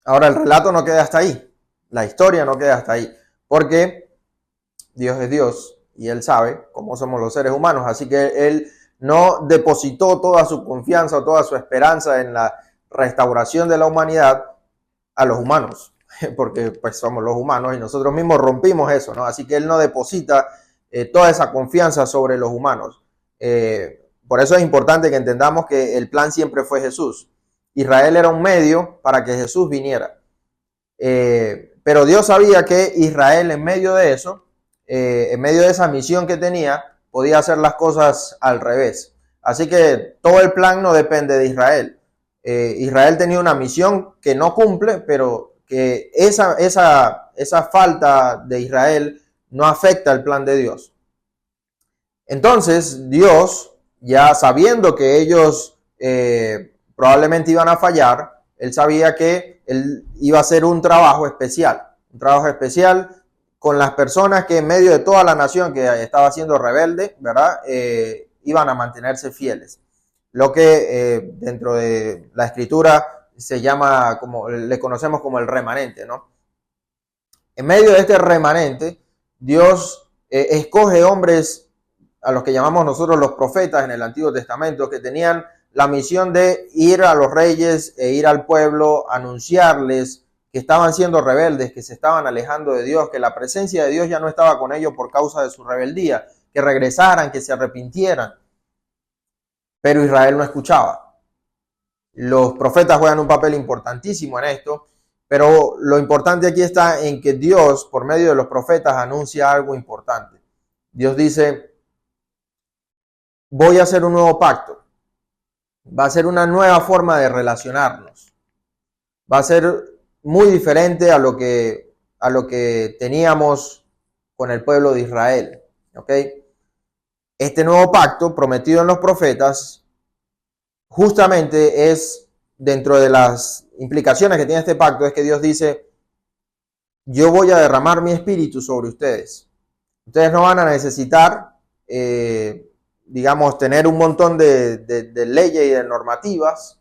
Ahora, el relato no queda hasta ahí. La historia no queda hasta ahí. Porque Dios es Dios y Él sabe cómo somos los seres humanos. Así que Él no depositó toda su confianza o toda su esperanza en la restauración de la humanidad a los humanos. Porque pues somos los humanos y nosotros mismos rompimos eso, ¿no? Así que Él no deposita toda esa confianza sobre los humanos. Por eso es importante que entendamos que el plan siempre fue Jesús. Israel era un medio para que Jesús viniera. Pero Dios sabía que Israel en medio de eso, en medio de esa misión que tenía, podía hacer las cosas al revés. Así que todo el plan no depende de Israel. Israel tenía una misión que no cumple, pero que esa falta de Israel no afecta el plan de Dios. Entonces Dios, ya sabiendo que ellos probablemente iban a fallar, Él sabía que Él iba a hacer un trabajo especial con las personas que en medio de toda la nación que estaba siendo rebelde, ¿verdad? Iban a mantenerse fieles. Lo que dentro de la escritura se llama, como le conocemos como el remanente, ¿no? En medio de este remanente, Dios escoge hombres a los que llamamos nosotros los profetas en el Antiguo Testamento, que tenían la misión de ir a los reyes e ir al pueblo, anunciarles que estaban siendo rebeldes, que se estaban alejando de Dios, que la presencia de Dios ya no estaba con ellos por causa de su rebeldía, que regresaran, que se arrepintieran. Pero Israel no escuchaba. Los profetas juegan un papel importantísimo en esto, pero lo importante aquí está en que Dios, por medio de los profetas, anuncia algo importante. Dios dice: voy a hacer un nuevo pacto. Va a ser una nueva forma de relacionarnos. Va a ser muy diferente a lo que teníamos con el pueblo de Israel. ¿Ok? Este nuevo pacto prometido en los profetas justamente es, dentro de las implicaciones que tiene este pacto, es que Dios dice: yo voy a derramar mi espíritu sobre ustedes. Ustedes no van a necesitar digamos, tener un montón de leyes y de normativas,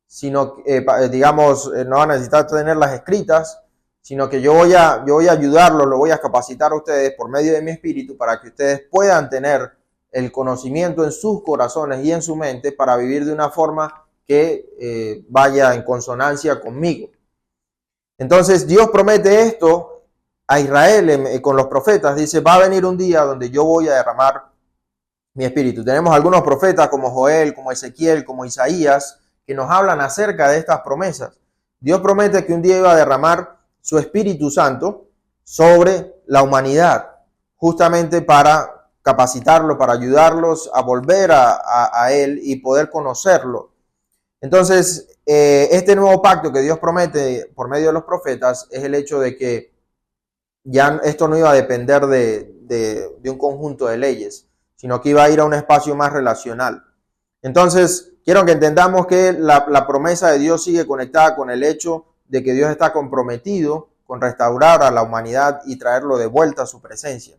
sino, no van a necesitar tenerlas escritas, sino que yo voy a ayudarlos, lo voy a capacitar a ustedes por medio de mi espíritu para que ustedes puedan tener el conocimiento en sus corazones y en su mente para vivir de una forma que vaya en consonancia conmigo. Entonces Dios promete esto a Israel con los profetas. Dice: va a venir un día donde yo voy a derramar mi espíritu. Tenemos algunos profetas como Joel, como Ezequiel, como Isaías, que nos hablan acerca de estas promesas. Dios promete que un día iba a derramar su Espíritu Santo sobre la humanidad, justamente para capacitarlo, para ayudarlos a volver a Él y poder conocerlo. Entonces, este nuevo pacto que Dios promete por medio de los profetas es el hecho de que ya esto no iba a depender de un conjunto de leyes, sino que iba a ir a un espacio más relacional. Entonces, quiero que entendamos que la promesa de Dios sigue conectada con el hecho de que Dios está comprometido con restaurar a la humanidad y traerlo de vuelta a su presencia.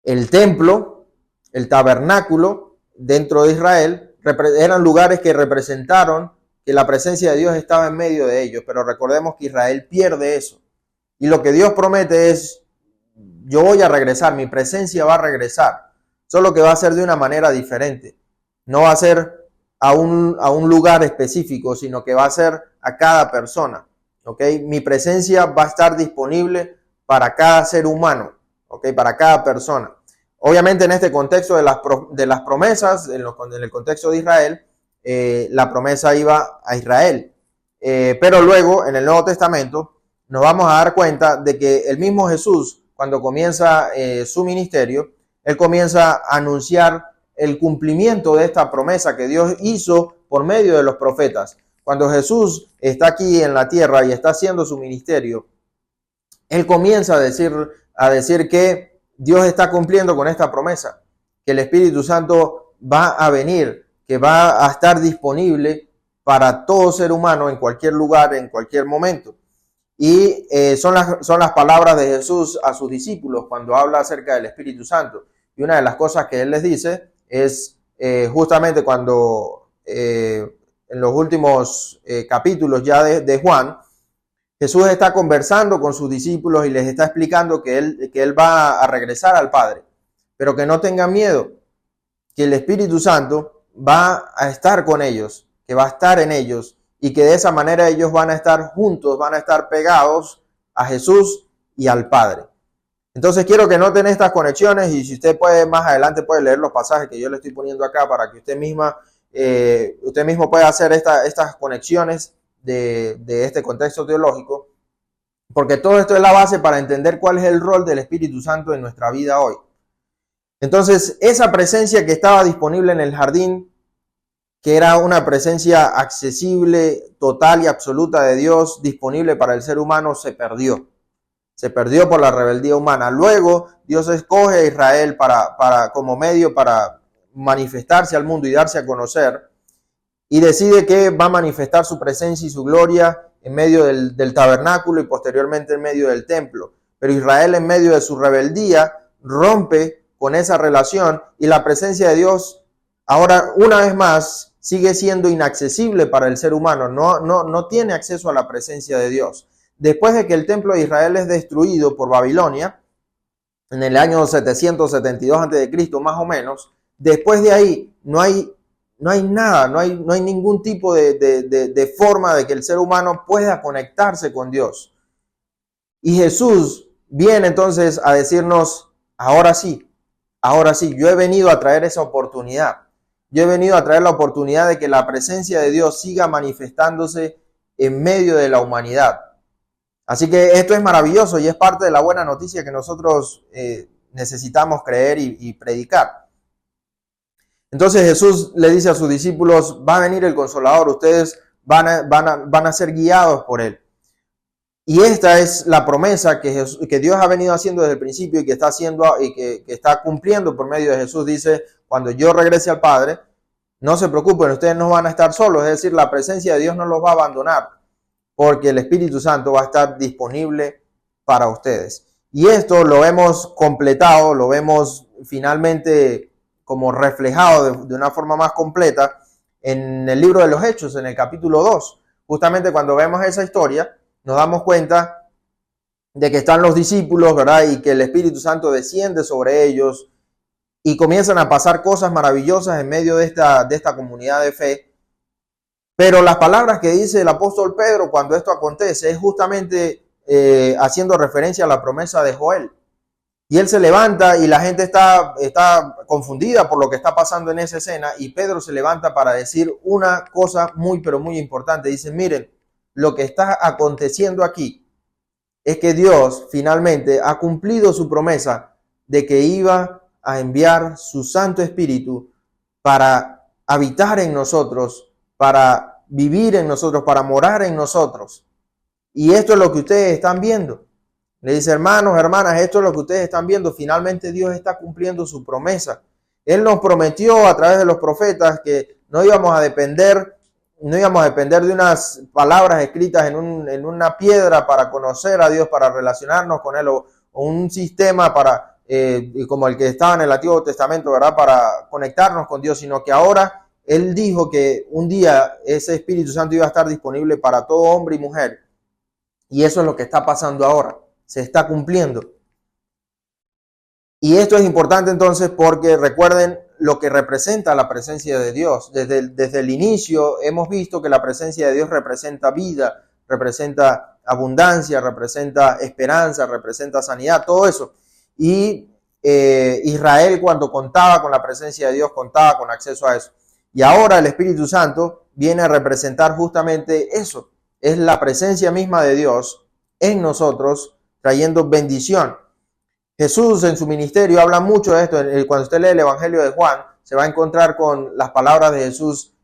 El templo, el tabernáculo dentro de Israel eran lugares que representaron que la presencia de Dios estaba en medio de ellos, pero recordemos que Israel pierde eso. Y lo que Dios promete es: yo voy a regresar, mi presencia va a regresar, solo que va a ser de una manera diferente. No va a ser a un lugar específico, sino que va a ser a cada persona. ¿Ok? Mi presencia va a estar disponible para cada ser humano, ¿ok? Para cada persona. Obviamente en este contexto de las promesas, en el contexto de Israel, la promesa iba a Israel. Pero luego en el Nuevo Testamento nos vamos a dar cuenta de que el mismo Jesús, cuando comienza su ministerio, Él comienza a anunciar el cumplimiento de esta promesa que Dios hizo por medio de los profetas. Cuando Jesús está aquí en la tierra y está haciendo su ministerio, Él comienza a decir que Dios está cumpliendo con esta promesa, que el Espíritu Santo va a venir, que va a estar disponible para todo ser humano en cualquier lugar, en cualquier momento. Y son las palabras de Jesús a sus discípulos cuando habla acerca del Espíritu Santo. Y una de las cosas que Él les dice es justamente cuando en los últimos capítulos ya de Juan, Jesús está conversando con sus discípulos y les está explicando que él va a regresar al Padre, pero que no tengan miedo, que el Espíritu Santo va a estar con ellos, que va a estar en ellos y que de esa manera ellos van a estar juntos, van a estar pegados a Jesús y al Padre. Entonces quiero que noten estas conexiones y si usted puede más adelante puede leer los pasajes que yo le estoy poniendo acá para que usted mismo pueda hacer estas conexiones de este contexto teológico, porque todo esto es la base para entender cuál es el rol del Espíritu Santo en nuestra vida hoy. Entonces, esa presencia que estaba disponible en el jardín, que era una presencia accesible, total y absoluta de Dios, disponible para el ser humano, se perdió. Se perdió por la rebeldía humana. Luego, Dios escoge a Israel como medio para manifestarse al mundo y darse a conocer, y decide que va a manifestar su presencia y su gloria en medio del tabernáculo y posteriormente en medio del templo. Pero Israel, en medio de su rebeldía, rompe con esa relación y la presencia de Dios ahora una vez más sigue siendo inaccesible para el ser humano. No tiene acceso a la presencia de Dios. Después de que el templo de Israel es destruido por Babilonia en el año 772 a.C., más o menos, después de ahí no hay nada, no hay ningún tipo de forma de que el ser humano pueda conectarse con Dios. Y Jesús viene entonces a decirnos, ahora sí, yo he venido a traer esa oportunidad. Yo he venido a traer la oportunidad de que la presencia de Dios siga manifestándose en medio de la humanidad. Así que esto es maravilloso y es parte de la buena noticia que nosotros necesitamos creer y predicar. Entonces Jesús le dice a sus discípulos, va a venir el Consolador, ustedes van a ser guiados por Él. Y esta es la promesa que Dios ha venido haciendo desde el principio y que está haciendo y que está cumpliendo por medio de Jesús. Dice, cuando yo regrese al Padre, no se preocupen, ustedes no van a estar solos, es decir, la presencia de Dios no los va a abandonar, porque el Espíritu Santo va a estar disponible para ustedes. Y esto lo hemos completado, lo vemos finalmente como reflejado de una forma más completa en el libro de los Hechos, en el capítulo 2. Justamente cuando vemos esa historia, nos damos cuenta de que están los discípulos, ¿verdad? Y que el Espíritu Santo desciende sobre ellos y comienzan a pasar cosas maravillosas en medio de esta comunidad de fe. Pero las palabras que dice el apóstol Pedro cuando esto acontece es justamente haciendo referencia a la promesa de Joel. Y él se levanta y la gente está confundida por lo que está pasando en esa escena y Pedro se levanta para decir una cosa muy pero muy importante. Dice, miren, lo que está aconteciendo aquí es que Dios finalmente ha cumplido su promesa de que iba a enviar su Santo Espíritu para habitar en nosotros, para vivir en nosotros, para morar en nosotros. Y esto es lo que ustedes están viendo. Le dice, hermanos, hermanas, esto es lo que ustedes están viendo. Finalmente Dios está cumpliendo su promesa. Él nos prometió a través de los profetas que no íbamos a depender de unas palabras escritas en una piedra para conocer a Dios, para relacionarnos con Él, o un sistema como el que estaba en el Antiguo Testamento, ¿verdad? Para conectarnos con Dios, sino que ahora Él dijo que un día ese Espíritu Santo iba a estar disponible para todo hombre y mujer. Y eso es lo que está pasando ahora. Se está cumpliendo. Y esto es importante entonces porque recuerden lo que representa la presencia de Dios. Desde el inicio hemos visto que la presencia de Dios representa vida, representa abundancia, representa esperanza, representa sanidad, todo eso. Y Israel, cuando contaba con la presencia de Dios, contaba con acceso a eso. Y ahora el Espíritu Santo viene a representar justamente eso. Es la presencia misma de Dios en nosotros, trayendo bendición. Jesús en su ministerio habla mucho de esto. Cuando usted lee el Evangelio de Juan, se va a encontrar con las palabras de Jesús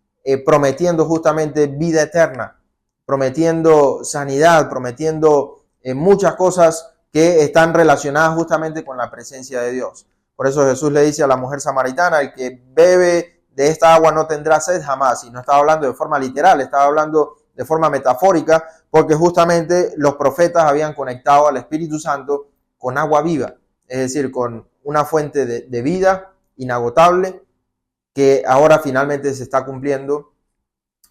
prometiendo justamente vida eterna, prometiendo sanidad, prometiendo muchas cosas que están relacionadas justamente con la presencia de Dios. Por eso Jesús le dice a la mujer samaritana, el que bebe de esta agua no tendrá sed jamás. Y no estaba hablando de forma literal, estaba hablando de forma metafórica, porque justamente los profetas habían conectado al Espíritu Santo con agua viva. Es decir, con una fuente de vida inagotable que ahora finalmente se está cumpliendo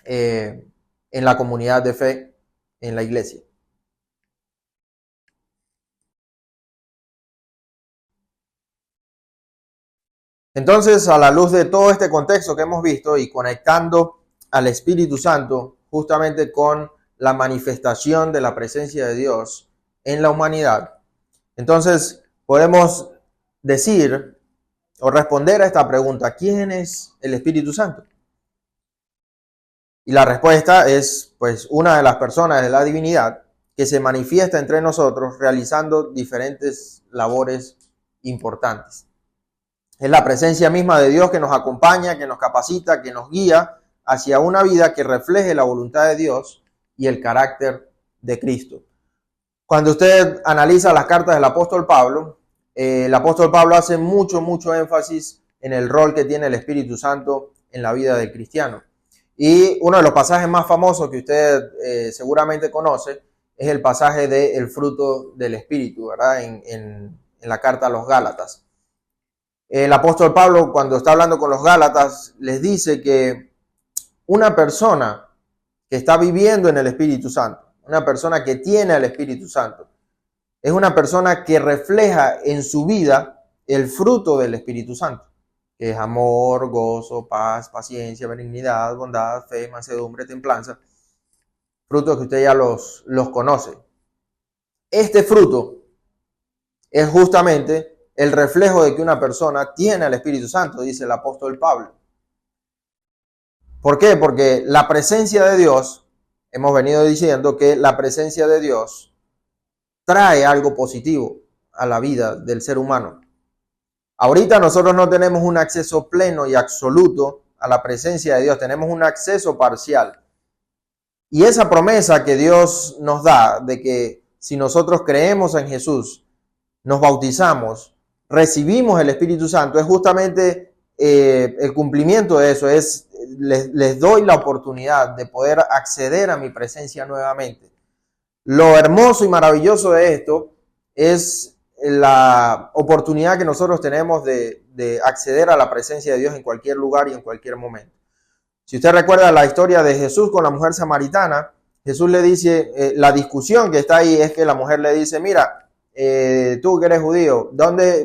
en la comunidad de fe, en la iglesia. Entonces, a la luz de todo este contexto que hemos visto y conectando al Espíritu Santo justamente con la manifestación de la presencia de Dios en la humanidad, entonces podemos decir o responder a esta pregunta: ¿quién es el Espíritu Santo? Y la respuesta es, pues, una de las personas de la divinidad que se manifiesta entre nosotros realizando diferentes labores importantes. Es la presencia misma de Dios que nos acompaña, que nos capacita, que nos guía hacia una vida que refleje la voluntad de Dios y el carácter de Cristo. Cuando usted analiza las cartas del apóstol Pablo, el apóstol Pablo hace mucho énfasis en el rol que tiene el Espíritu Santo en la vida del cristiano. Y uno de los pasajes más famosos que usted seguramente conoce es el pasaje del fruto del Espíritu, ¿verdad? En la carta a los Gálatas. El apóstol Pablo, cuando está hablando con los Gálatas, les dice que una persona que está viviendo en el Espíritu Santo, una persona que tiene el Espíritu Santo, es una persona que refleja en su vida el fruto del Espíritu Santo, que es amor, gozo, paz, paciencia, benignidad, bondad, fe, mansedumbre, templanza, frutos que usted ya los conoce. Este fruto es justamente el reflejo de que una persona tiene el Espíritu Santo, dice el apóstol Pablo. ¿Por qué? Porque la presencia de Dios, hemos venido diciendo que la presencia de Dios trae algo positivo a la vida del ser humano. Ahorita nosotros no tenemos un acceso pleno y absoluto a la presencia de Dios, tenemos un acceso parcial. Y esa promesa que Dios nos da de que si nosotros creemos en Jesús, nos bautizamos, recibimos el Espíritu Santo, es justamente el cumplimiento de eso, es les doy la oportunidad de poder acceder a mi presencia nuevamente. Lo hermoso y maravilloso de esto es la oportunidad que nosotros tenemos de acceder a la presencia de Dios en cualquier lugar y en cualquier momento. Si usted recuerda la historia de Jesús con la mujer samaritana, Jesús le dice, la discusión que está ahí es que la mujer le dice: mira, tú que eres judío,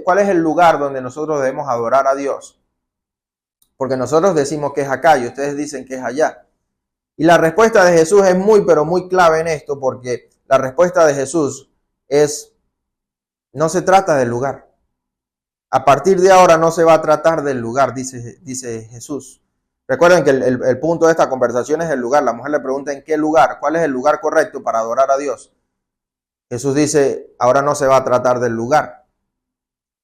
¿cuál es el lugar donde nosotros debemos adorar a Dios? Porque nosotros decimos que es acá y ustedes dicen que es allá. Y la respuesta de Jesús es pero muy clave en esto, porque la respuesta de Jesús es: no se trata del lugar. A partir de ahora no se va a tratar del lugar, dice Jesús. Recuerden que el punto de esta conversación es el lugar. La mujer le pregunta: ¿en qué lugar? ¿Cuál es el lugar correcto para adorar a Dios? Jesús dice: ahora no se va a tratar del lugar.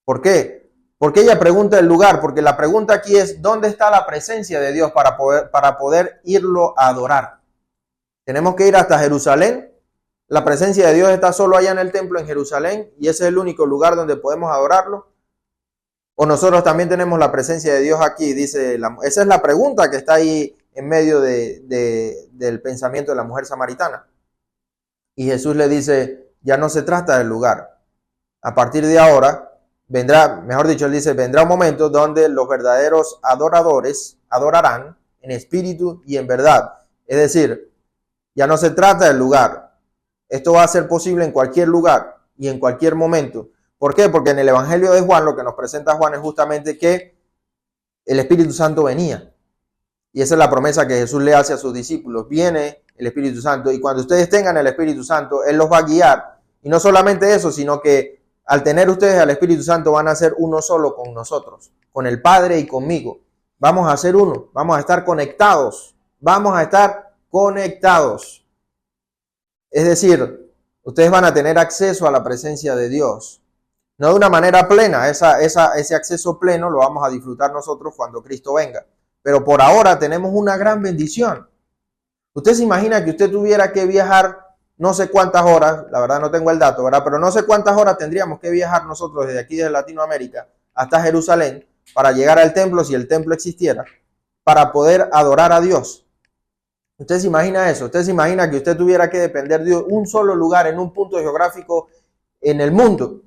¿Por qué? Porque ella pregunta el lugar, porque la pregunta aquí es: ¿dónde está la presencia de Dios para poder irlo a adorar? Tenemos que ir hasta Jerusalén. La presencia de Dios está solo allá en el templo en Jerusalén y ese es el único lugar donde podemos adorarlo. ¿O nosotros también tenemos la presencia de Dios aquí? Esa es la pregunta que está ahí en medio del pensamiento de la mujer samaritana. Y Jesús le dice: ya no se trata del lugar. A partir de ahora vendrá, mejor dicho, él dice, vendrá un momento donde los verdaderos adoradores adorarán en espíritu y en verdad. Es decir, ya no se trata del lugar. Esto va a ser posible en cualquier lugar y en cualquier momento. ¿Por qué? Porque en el Evangelio de Juan lo que nos presenta Juan es justamente que el Espíritu Santo venía. Y esa es la promesa que Jesús le hace a sus discípulos. Viene el Espíritu Santo y cuando ustedes tengan el Espíritu Santo, Él los va a guiar. Y no solamente eso, sino que al tener ustedes al Espíritu Santo van a ser uno solo con nosotros, con el Padre y conmigo. Vamos a ser uno, vamos a estar conectados, Es decir, ustedes van a tener acceso a la presencia de Dios. No de una manera plena, ese acceso pleno lo vamos a disfrutar nosotros cuando Cristo venga. Pero por ahora tenemos una gran bendición. Usted se imagina que usted tuviera que viajar no sé cuántas horas, la verdad no tengo el dato, ¿verdad? Pero no sé cuántas horas tendríamos que viajar nosotros desde aquí, desde Latinoamérica, hasta Jerusalén, para llegar al templo, si el templo existiera, para poder adorar a Dios. ¿Usted se imagina eso? ¿Usted se imagina que usted tuviera que depender de un solo lugar en un punto geográfico en el mundo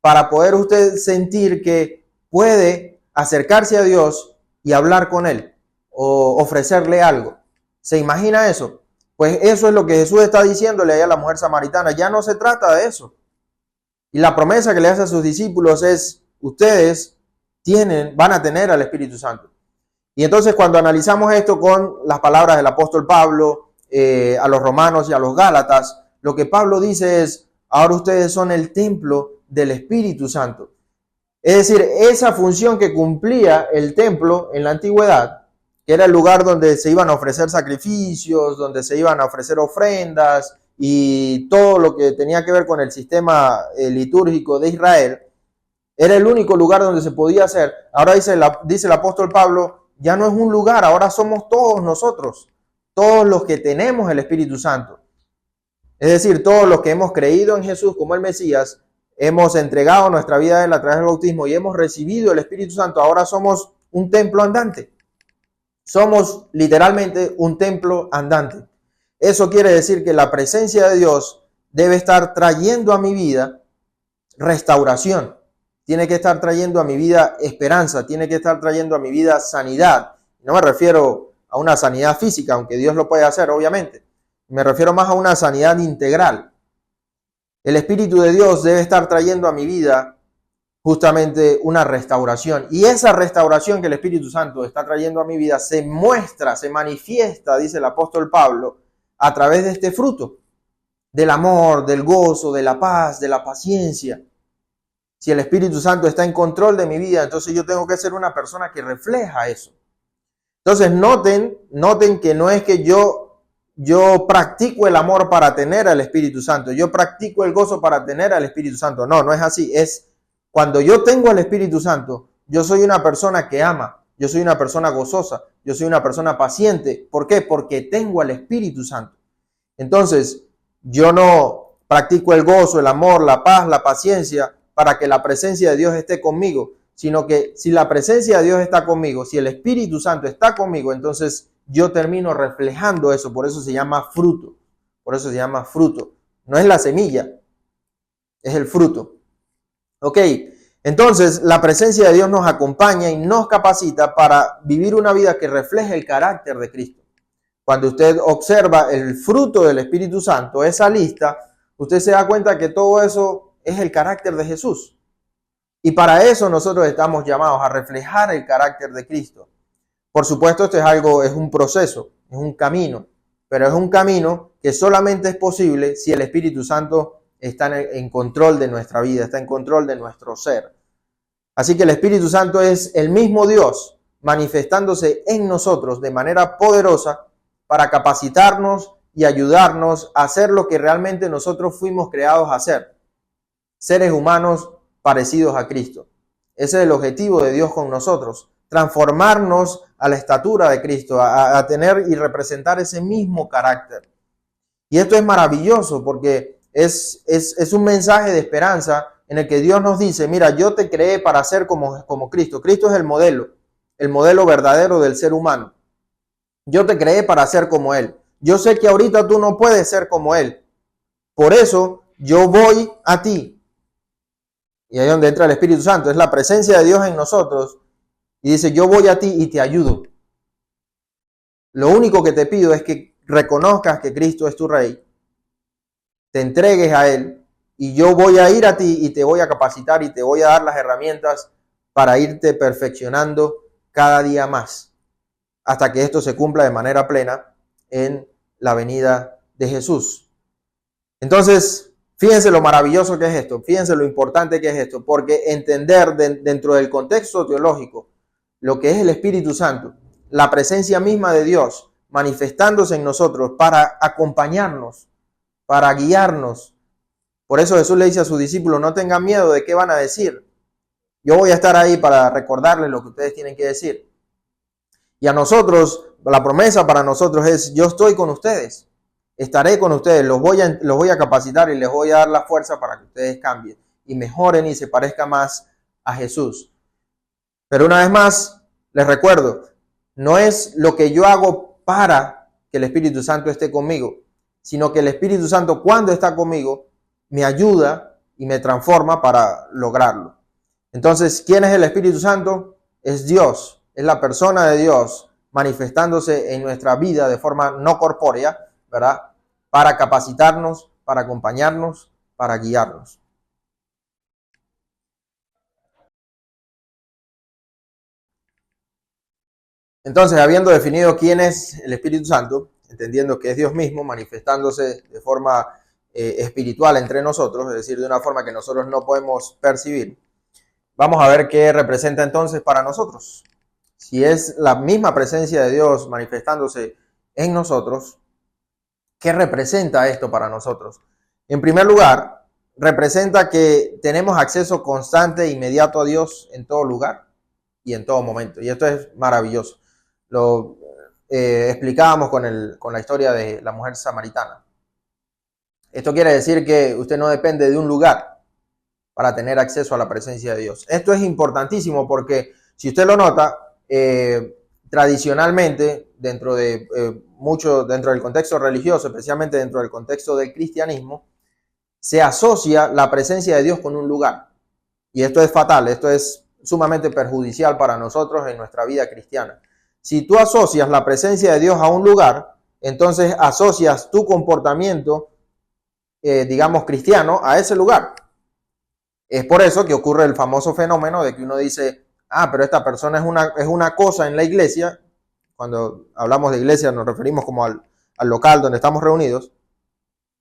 para poder usted sentir que puede acercarse a Dios y hablar con Él o ofrecerle algo? ¿Se imagina eso? Pues eso es lo que Jesús está diciéndole ahí a la mujer samaritana. Ya no se trata de eso. Y la promesa que le hace a sus discípulos es, ustedes van a tener al Espíritu Santo. Y entonces cuando analizamos esto con las palabras del apóstol Pablo a los romanos y a los gálatas, lo que Pablo dice es, ahora ustedes son el templo del Espíritu Santo. Es decir, esa función que cumplía el templo en la antigüedad, que era el lugar donde se iban a ofrecer sacrificios, donde se iban a ofrecer ofrendas y todo lo que tenía que ver con el sistema litúrgico de Israel, era el único lugar donde se podía hacer. Ahora dice el apóstol Pablo, ya no es un lugar, ahora somos todos nosotros, todos los que tenemos el Espíritu Santo. Es decir, todos los que hemos creído en Jesús como el Mesías, hemos entregado nuestra vida a Él a través del bautismo y hemos recibido el Espíritu Santo, ahora somos un templo andante. Somos literalmente un templo andante. Eso quiere decir que la presencia de Dios debe estar trayendo a mi vida restauración. Tiene que estar trayendo a mi vida esperanza, tiene que estar trayendo a mi vida sanidad. No me refiero a una sanidad física, aunque Dios lo puede hacer, obviamente. Me refiero más a una sanidad integral. El Espíritu de Dios debe estar trayendo a mi vida justamente una restauración. Y esa restauración que el Espíritu Santo está trayendo a mi vida se muestra, se manifiesta, dice el apóstol Pablo, a través de este fruto, del amor, del gozo, de la paz, de la paciencia. Si el Espíritu Santo está en control de mi vida, entonces yo tengo que ser una persona que refleja eso. Entonces noten que no es que yo practico el amor para tener al Espíritu Santo, yo practico el gozo para tener al Espíritu Santo. No, no es así. Es cuando yo tengo al Espíritu Santo, yo soy una persona que ama, yo soy una persona gozosa, yo soy una persona paciente. ¿Por qué? Porque tengo al Espíritu Santo. Entonces, yo no practico el gozo, el amor, la paz, la paciencia para que la presencia de Dios esté conmigo, sino que si la presencia de Dios está conmigo, si el Espíritu Santo está conmigo, entonces yo termino reflejando eso. Por eso se llama fruto. Por eso se llama fruto. No es la semilla, es el fruto. Ok, entonces la presencia de Dios nos acompaña y nos capacita para vivir una vida que refleje el carácter de Cristo. Cuando usted observa el fruto del Espíritu Santo, esa lista, usted se da cuenta que todo eso es el carácter de Jesús. Y para eso nosotros estamos llamados a reflejar el carácter de Cristo. Por supuesto, esto es un proceso, es un camino, pero es un camino que solamente es posible si el Espíritu Santo está en control de nuestra vida, está en control de nuestro ser. Así que el Espíritu Santo es el mismo Dios manifestándose en nosotros de manera poderosa para capacitarnos y ayudarnos a hacer lo que realmente nosotros fuimos creados a hacer. Seres humanos parecidos a Cristo. Ese es el objetivo de Dios con nosotros. Transformarnos a la estatura de Cristo, a tener y representar ese mismo carácter. Y esto es maravilloso porque es un mensaje de esperanza en el que Dios nos dice, mira, yo te creé para ser como Cristo. Cristo es el modelo verdadero del ser humano. Yo te creé para ser como Él. Yo sé que ahorita tú no puedes ser como Él. Por eso yo voy a ti. Y ahí es donde entra el Espíritu Santo. Es la presencia de Dios en nosotros. Y dice, yo voy a ti y te ayudo. Lo único que te pido es que reconozcas que Cristo es tu Rey. Te entregues a Él. Y yo voy a ir a ti y te voy a capacitar y te voy a dar las herramientas para irte perfeccionando cada día más. Hasta que esto se cumpla de manera plena en la venida de Jesús. Entonces, fíjense lo maravilloso que es esto, fíjense lo importante que es esto, porque entender dentro del contexto teológico lo que es el Espíritu Santo, la presencia misma de Dios manifestándose en nosotros para acompañarnos, para guiarnos. Por eso Jesús le dice a sus discípulos, no tengan miedo de qué van a decir. Yo voy a estar ahí para recordarles lo que ustedes tienen que decir. Y a nosotros, la promesa para nosotros es, yo estoy con ustedes. Estaré con ustedes, los voy a capacitar y les voy a dar la fuerza para que ustedes cambien y mejoren y se parezcan más a Jesús. Pero una vez más, les recuerdo, no es lo que yo hago para que el Espíritu Santo esté conmigo, sino que el Espíritu Santo cuando está conmigo me ayuda y me transforma para lograrlo. Entonces, ¿quién es el Espíritu Santo? Es Dios, es la persona de Dios, manifestándose en nuestra vida de forma no corpórea, ¿verdad? Para capacitarnos, para acompañarnos, para guiarnos. Entonces, habiendo definido quién es el Espíritu Santo, entendiendo que es Dios mismo manifestándose de forma espiritual entre nosotros, es decir, de una forma que nosotros no podemos percibir, vamos a ver qué representa entonces para nosotros. Si es la misma presencia de Dios manifestándose en nosotros, ¿qué representa esto para nosotros? En primer lugar, representa que tenemos acceso constante e inmediato a Dios en todo lugar y en todo momento. Y esto es maravilloso. Lo explicábamos con la historia de la mujer samaritana. Esto quiere decir que usted no depende de un lugar para tener acceso a la presencia de Dios. Esto es importantísimo porque, si usted lo nota, tradicionalmente, dentro del contexto religioso, especialmente dentro del contexto del cristianismo, se asocia la presencia de Dios con un lugar. Y esto es fatal, esto es sumamente perjudicial para nosotros en nuestra vida cristiana. Si tú asocias la presencia de Dios a un lugar, entonces asocias tu comportamiento, digamos, cristiano a ese lugar. Es por eso que ocurre el famoso fenómeno de que uno dice, pero esta persona es una cosa en la iglesia. Cuando hablamos de iglesia nos referimos como al local donde estamos reunidos.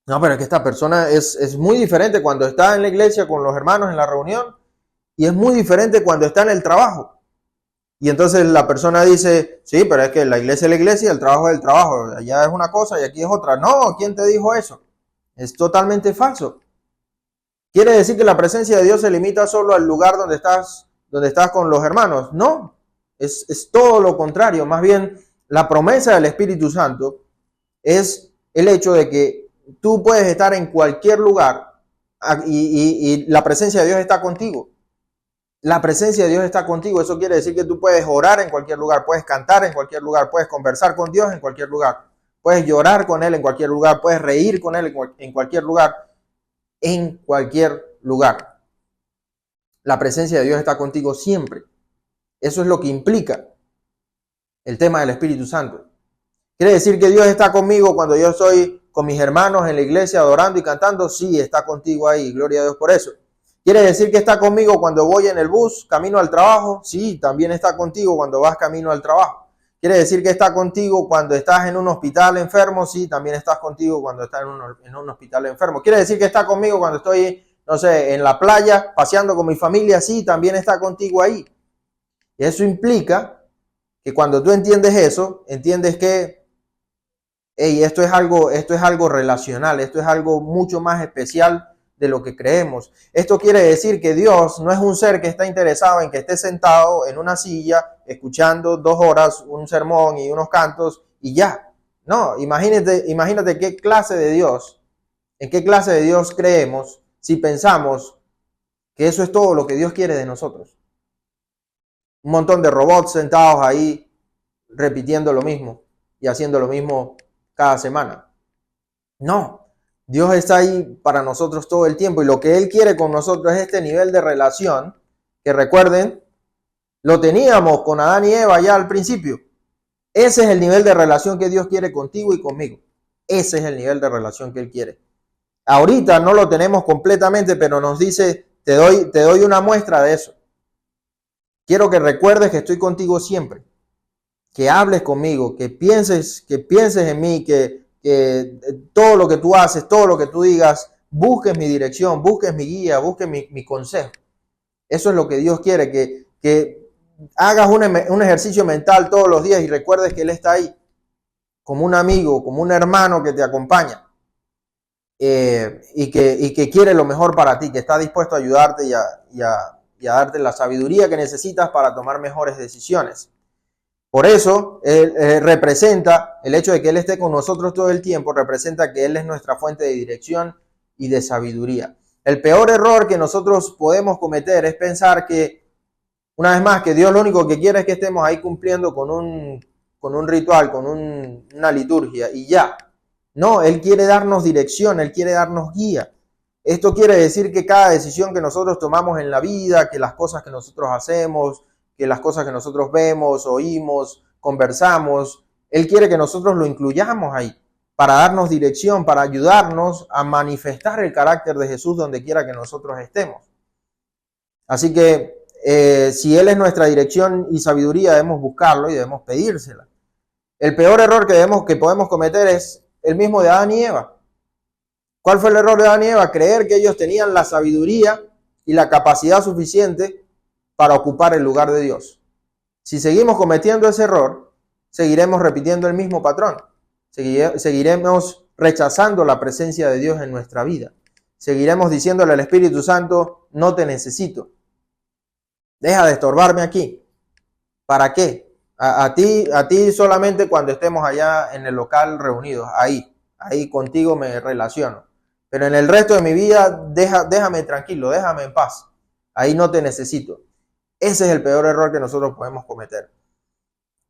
No, pero es que esta persona es muy diferente cuando está en la iglesia con los hermanos en la reunión y es muy diferente cuando está en el trabajo. Y entonces la persona dice, sí, pero es que la iglesia es la iglesia y el trabajo es el trabajo. Allá es una cosa y aquí es otra. No, ¿quién te dijo eso? Es totalmente falso. ¿Quiere decir que la presencia de Dios se limita solo al lugar donde estás con los hermanos? No, es todo lo contrario. Más bien, la promesa del Espíritu Santo es el hecho de que tú puedes estar en cualquier lugar y la presencia de Dios está contigo. La presencia de Dios está contigo. Eso quiere decir que tú puedes orar en cualquier lugar, puedes cantar en cualquier lugar, puedes conversar con Dios en cualquier lugar, puedes llorar con Él en cualquier lugar, puedes reír con Él en cualquier lugar. En cualquier lugar. La presencia de Dios está contigo siempre. Eso es lo que implica el tema del Espíritu Santo. ¿Quiere decir que Dios está conmigo cuando yo estoy con mis hermanos en la iglesia adorando y cantando? Sí, está contigo ahí, gloria a Dios por eso. ¿Quiere decir que está conmigo cuando voy en el bus, camino al trabajo? Sí, también está contigo cuando vas camino al trabajo. ¿Quiere decir que está contigo cuando estás en un hospital enfermo? Sí, también estás contigo cuando estás en un hospital enfermo. ¿Quiere decir que está conmigo cuando estoy, no sé, en la playa, paseando con mi familia? Sí, también está contigo ahí. Y eso implica que cuando tú entiendes eso, entiendes que esto es algo relacional, esto es algo mucho más especial de lo que creemos. Esto quiere decir que Dios no es un ser que está interesado en que esté sentado en una silla escuchando 2 horas un sermón y unos cantos y ya. No, imagínate qué clase de Dios, en qué clase de Dios creemos si pensamos que eso es todo lo que Dios quiere de nosotros. Un montón de robots sentados ahí repitiendo lo mismo y haciendo lo mismo cada semana. No. Dios está ahí para nosotros todo el tiempo y lo que Él quiere con nosotros es este nivel de relación que, recuerden, lo teníamos con Adán y Eva ya al principio. Ese es el nivel de relación que Dios quiere contigo y conmigo. Ese es el nivel de relación que Él quiere. Ahorita no lo tenemos completamente, pero nos dice, te doy una muestra de eso. Quiero que recuerdes que estoy contigo siempre. Que hables conmigo, que pienses en mí, que todo lo que tú haces, todo lo que tú digas, busques mi dirección, busques mi guía, busques mi consejo. Eso es lo que Dios quiere, que hagas un ejercicio mental todos los días y recuerdes que Él está ahí, como un amigo, como un hermano que te acompaña y que quiere lo mejor para ti, que está dispuesto a ayudarte y a darte la sabiduría que necesitas para tomar mejores decisiones. Por eso, representa el hecho de que Él esté con nosotros todo el tiempo, representa que Él es nuestra fuente de dirección y de sabiduría. El peor error que nosotros podemos cometer es pensar que, una vez más, que Dios lo único que quiere es que estemos ahí cumpliendo con un ritual, con una liturgia y ya. No, Él quiere darnos dirección, Él quiere darnos guía. Esto quiere decir que cada decisión que nosotros tomamos en la vida, que las cosas que nosotros hacemos, que las cosas que nosotros vemos, oímos, conversamos. Él quiere que nosotros lo incluyamos ahí, para darnos dirección, para ayudarnos a manifestar el carácter de Jesús donde quiera que nosotros estemos. Así que si Él es nuestra dirección y sabiduría, debemos buscarlo y debemos pedírsela. El peor error que podemos cometer es el mismo de Adán y Eva. ¿Cuál fue el error de Adán y Eva? Creer que ellos tenían la sabiduría y la capacidad suficiente para ocupar el lugar de Dios. Si seguimos cometiendo ese error, seguiremos repitiendo el mismo patrón. Seguiremos rechazando la presencia de Dios en nuestra vida. Seguiremos diciéndole al Espíritu Santo, no te necesito. Deja de estorbarme aquí. ¿Para qué? A ti solamente cuando estemos allá en el local reunidos. Ahí contigo me relaciono. Pero en el resto de mi vida, déjame tranquilo, déjame en paz. Ahí no te necesito. Ese es el peor error que nosotros podemos cometer.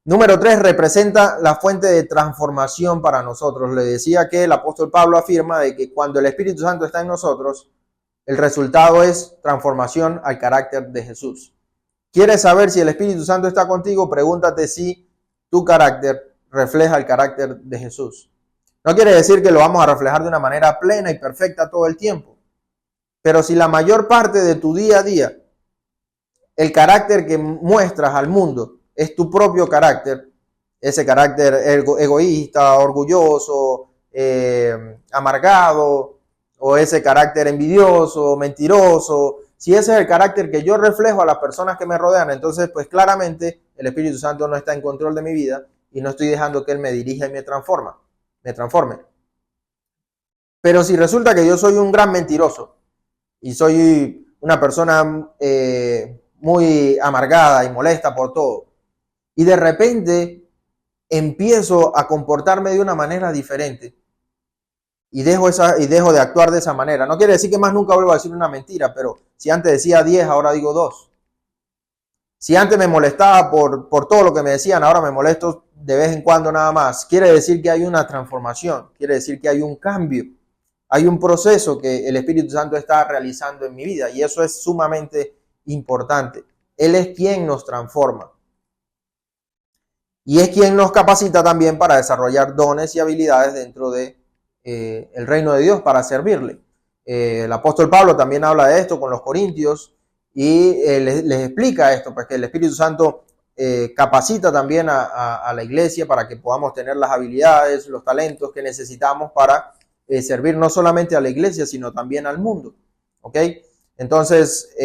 Número 3, representa la fuente de transformación para nosotros. Le decía que el apóstol Pablo afirma de que cuando el Espíritu Santo está en nosotros, el resultado es transformación al carácter de Jesús. ¿Quieres saber si el Espíritu Santo está contigo? Pregúntate si tu carácter refleja el carácter de Jesús. No quiere decir que lo vamos a reflejar de una manera plena y perfecta todo el tiempo. Pero si la mayor parte de tu día a día, el carácter que muestras al mundo es tu propio carácter, ese carácter egoísta, orgulloso, amargado, o ese carácter envidioso, mentiroso, si ese es el carácter que yo reflejo a las personas que me rodean, entonces pues claramente el Espíritu Santo no está en control de mi vida y no estoy dejando que Él me dirija y me transforme. Pero si resulta que yo soy un gran mentiroso y soy una persona muy amargada y molesta por todo, y de repente empiezo a comportarme de una manera diferente y dejo de actuar de esa manera. No quiere decir que más nunca vuelva a decir una mentira, pero si antes decía 10, ahora digo 2. Si antes me molestaba por todo lo que me decían, ahora me molesto de vez en cuando nada más. Quiere decir que hay una transformación, quiere decir que hay un cambio, hay un proceso que el Espíritu Santo está realizando en mi vida y eso es sumamente importante. Él es quien nos transforma. Y es quien nos capacita también para desarrollar dones y habilidades dentro de el reino de Dios para servirle. El apóstol Pablo también habla de esto con los corintios y les explica esto, pues que el Espíritu Santo capacita también a la iglesia para que podamos tener las habilidades, los talentos que necesitamos para servir no solamente a la iglesia, sino también al mundo. ¿Ok? Entonces,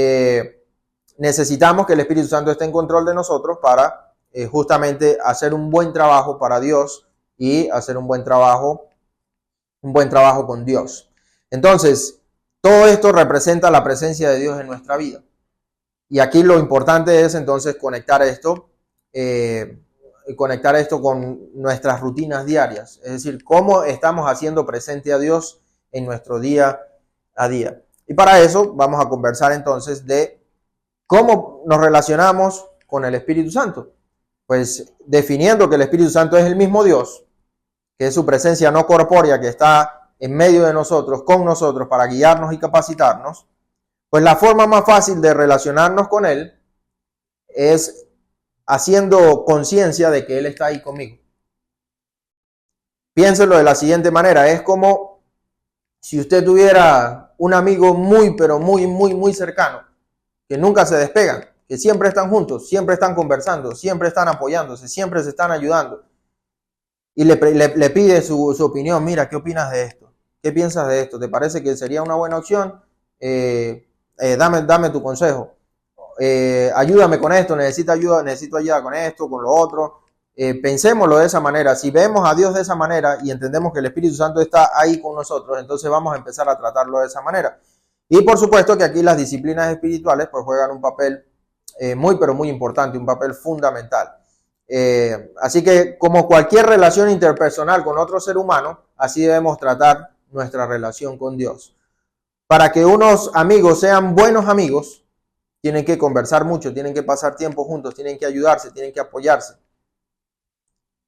necesitamos que el Espíritu Santo esté en control de nosotros para justamente hacer un buen trabajo para Dios y hacer un buen trabajo con Dios. Entonces, todo esto representa la presencia de Dios en nuestra vida. Y aquí lo importante es entonces conectar esto con nuestras rutinas diarias. Es decir, cómo estamos haciendo presente a Dios en nuestro día a día. Y para eso vamos a conversar entonces de cómo nos relacionamos con el Espíritu Santo. Pues definiendo que el Espíritu Santo es el mismo Dios, que es su presencia no corpórea que está en medio de nosotros, con nosotros, para guiarnos y capacitarnos, pues la forma más fácil de relacionarnos con Él es haciendo conciencia de que Él está ahí conmigo. Piénselo de la siguiente manera, es como si usted tuviera un amigo muy, pero muy, muy, muy cercano, que nunca se despegan, que siempre están juntos, siempre están conversando, siempre están apoyándose, siempre se están ayudando. Y le pide su opinión. Mira, ¿qué opinas de esto? ¿Qué piensas de esto? ¿Te parece que sería una buena opción? Dame tu consejo. Ayúdame con esto, necesito ayuda con esto, con lo otro. Pensémoslo de esa manera. Si vemos a Dios de esa manera y entendemos que el Espíritu Santo está ahí con nosotros, entonces vamos a empezar a tratarlo de esa manera. Y por supuesto que aquí las disciplinas espirituales pues juegan un papel muy, pero muy importante, un papel fundamental. Así que como cualquier relación interpersonal con otro ser humano, así debemos tratar nuestra relación con Dios. Para que unos amigos sean buenos amigos, tienen que conversar mucho, tienen que pasar tiempo juntos, tienen que ayudarse, tienen que apoyarse.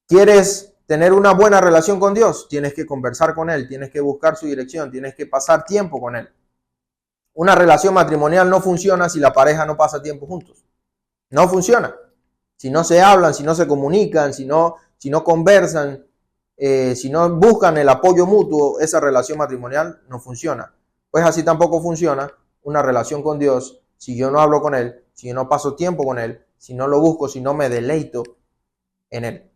¿Quieres tener una buena relación con Dios? Tienes que conversar con Él, tienes que buscar su dirección, tienes que pasar tiempo con Él. Una relación matrimonial no funciona si la pareja no pasa tiempo juntos. No funciona. Si no se hablan, si no se comunican, si no conversan, si no buscan el apoyo mutuo, esa relación matrimonial no funciona. Pues así tampoco funciona una relación con Dios si yo no hablo con Él, si yo no paso tiempo con Él, si no lo busco, si no me deleito en Él.